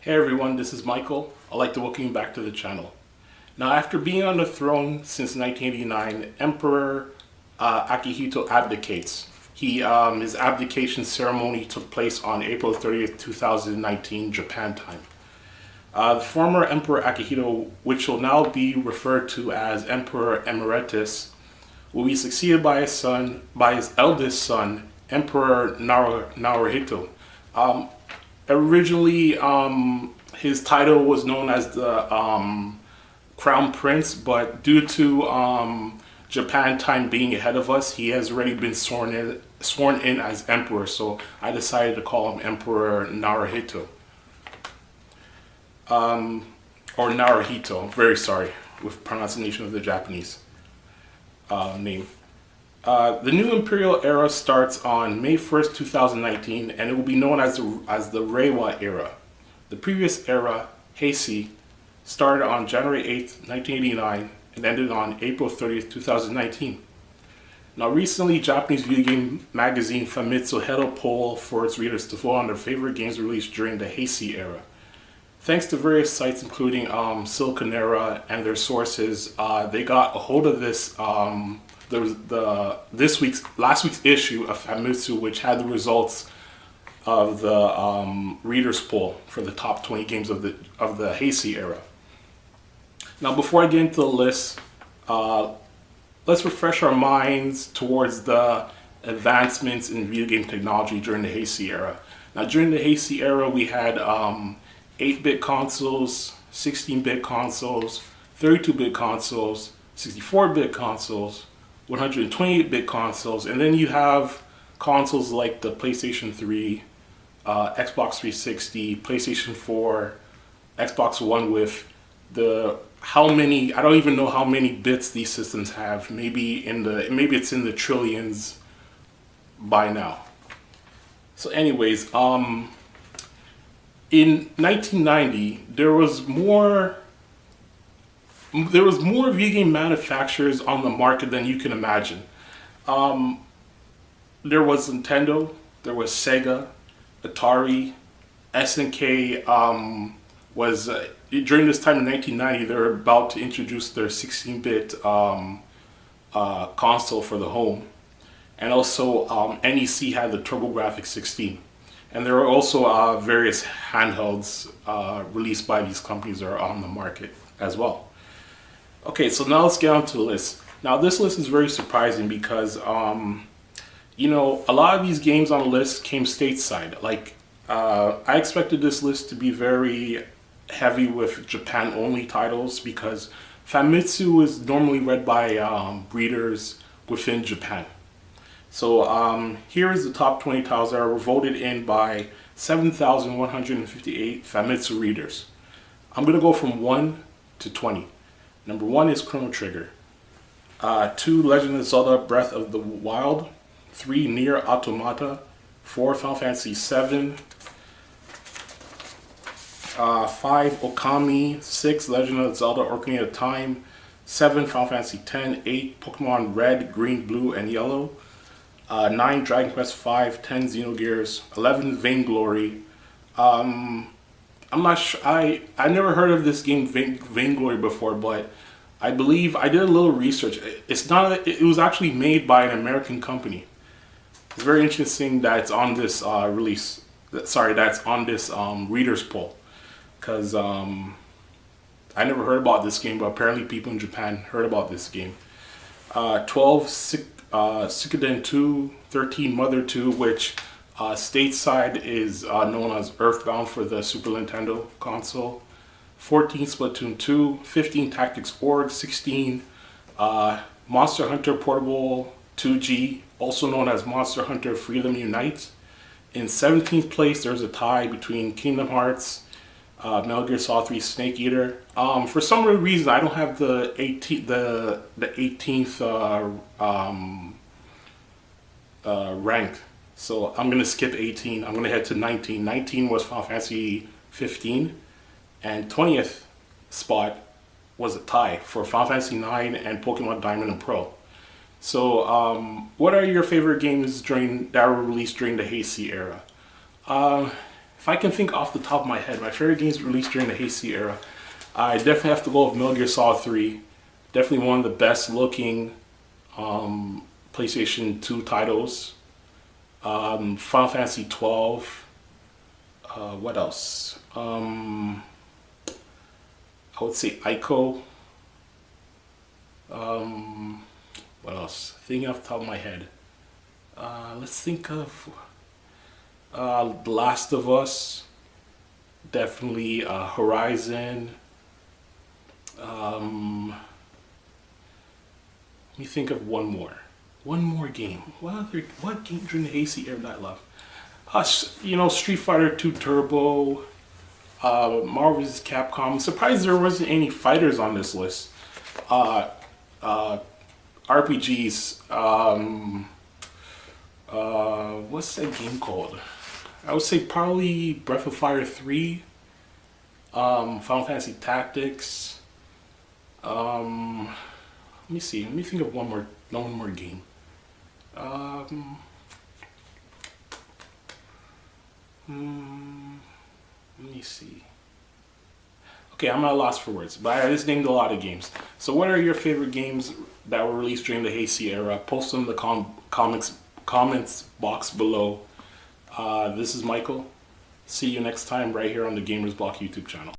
Hey everyone, this is Michael. I'd like to welcome you back to the channel. Now, after being on the throne since 1989, Emperor Akihito abdicates. His abdication ceremony took place on April 30th, 2019, Japan time. The former Emperor Akihito, which will now be referred to as Emperor Emeritus, will be succeeded by his eldest son, Emperor Naruhito. Originally, his title was known as the Crown Prince, but due to Japan time being ahead of us, he has already been sworn in as Emperor, so I decided to call him Emperor Naruhito. Or Naruhito, very sorry with pronunciation of the Japanese name. The new Imperial Era starts on May 1st, 2019, and it will be known as the Reiwa Era. The previous era, Heisei, started on January 8th, 1989, and ended on April 30th, 2019. Now, recently, Japanese video game magazine Famitsu held a poll for its readers to vote on their favorite games released during the Heisei Era. Thanks to various sites, including Silicon Era and their sources, they got a hold of this. There was last week's issue of Famitsu, which had the results of the readers poll for the top 20 games of the Heisei era. Now, before I get into the list, let's refresh our minds towards the advancements in video game technology during the Heisei era. Now, during the Heisei era, we had 8-bit consoles, 16-bit consoles, 32-bit consoles, 64-bit consoles, 128-bit consoles, and then you have consoles like the PlayStation 3, Xbox 360, PlayStation 4, Xbox One with I don't even know how many bits these systems have. Maybe it's in the trillions by now. So anyways, in 1990 there was more video game manufacturers on the market than you can imagine. There was Nintendo, there was Sega, Atari, SNK was during this time in 1990 they were about to introduce their 16-bit console for the home, and also NEC had the TurboGrafx 16, and there were also various handhelds released by these companies that are on the market as well. Okay, so now let's get on to the list. Now, this list is very surprising because, a lot of these games on the list came stateside. I expected this list to be very heavy with Japan-only titles because Famitsu is normally read by readers within Japan. So here is the top 20 titles that were voted in by 7,158 Famitsu readers. I'm going to go from 1 to 20. Number 1 is Chrono Trigger. 2, Legend of Zelda Breath of the Wild. 3, Nier Automata. 4, Final Fantasy VII. 5, Okami. 6, Legend of Zelda Ocarina of Time. 7, Final Fantasy X. 8, Pokemon Red, Green, Blue, and Yellow. 9, Dragon Quest V. 10, Xenogears. 11, Vainglory. I'm not sure. I never heard of this game Vainglory before, but I believe I did a little research. It was actually made by an American company. It's very interesting that it's on this that's on this readers poll, because I never heard about this game, but apparently people in Japan heard about this game. 12, Suikoden 2. 13, Mother 2, which stateside is known as Earthbound for the Super Nintendo console. 14, Splatoon 2. 15, Tactics Org. 16, Monster Hunter Portable 2G, also known as Monster Hunter Freedom Unite. In 17th place, there's a tie between Kingdom Hearts, Metal Gear Solid 3, Snake Eater. For some reason, I don't have the 18th rank. So I'm going to skip 18. I'm going to head to 19. 19 was Final Fantasy 15. And 20th spot was a tie for Final Fantasy 9 and Pokemon Diamond and Pearl. So what are your favorite games that were released during the Heisei era? If I can think off the top of my head, my favorite games released during the Heisei era, I definitely have to go with Metal Gear Solid 3. Definitely one of the best looking PlayStation 2 titles. Final Fantasy 12. What else? I would say Ico. What else? Thinking off the top of my head. Let's think of The Last of Us. Definitely Horizon. Let me think of one more. One more game. What game during the Heisei era did I love? Street Fighter 2 Turbo, Marvel vs. Capcom. I'm surprised there wasn't any fighters on this list. RPGs. What's that game called? I would say probably Breath of Fire 3, Final Fantasy Tactics. Let me see. Let me think of one more game. Let me see. Okay, I'm at a loss for words, but I just named a lot of games. So what are your favorite games that were released during the Heisei era? Post them in the comments box below. This is Michael. See you next time right here on the Gamers Block YouTube channel.